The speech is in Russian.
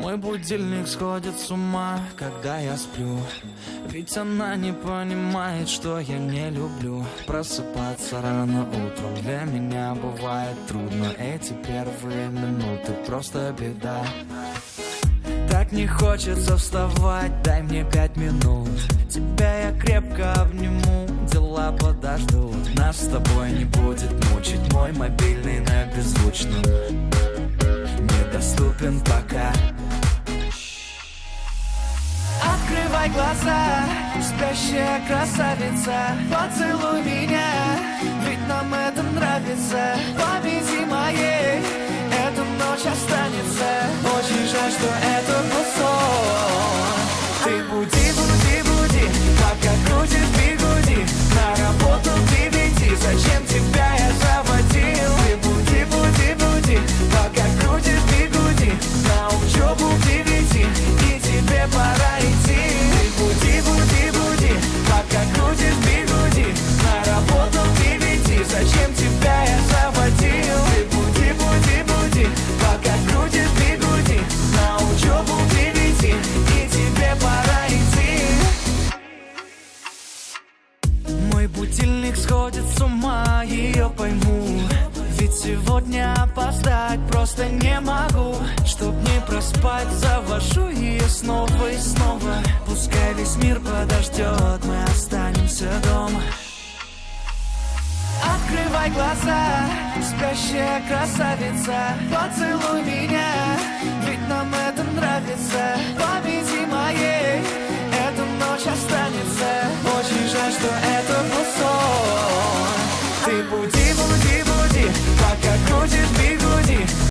Мой будильник сходит с ума, когда я сплю. Ведь она не понимает, что я не люблю просыпаться рано утром. Для меня бывает трудно, эти первые минуты просто беда. Так не хочется вставать, дай мне 5 минут. Тебя я крепко обниму, дела подождут. Нас с тобой не будет мучить мой мобильный на беззвучном. Недоступен пока. Открывай глаза, спящая красавица, поцелуй меня, ведь нам это нравится. Повези моей, эта ночь останется. Очень жаль, что это был сон. Ты буди, буди, буди, пока крутит бигуди. На работу к 9, зачем тебя я заводил? Ты буди, буди, буди, пока крутит бигуди. На учебу к 9, и тебе пора идти. Ты буди, буди, буди, пока крутит бигуди. На работу к 9, зачем тебя я заводил? Ты буди, буди, буди, пока крутит бигуди. На учебу к 9, и тебе пора идти. Мой будильник сходит с ума, ее пойму. Ведь сегодня опоздать просто не могу. Чтоб не проспать, завожу ее снова и снова. Пускай весь мир подождет, мы останемся дома. Открывай глаза, спящая красавица, поцелуй меня, ведь нам это нравится. Повези моей, эта ночь останется. Очень жаль, что это был сон. Ты буди, буди, буди, пока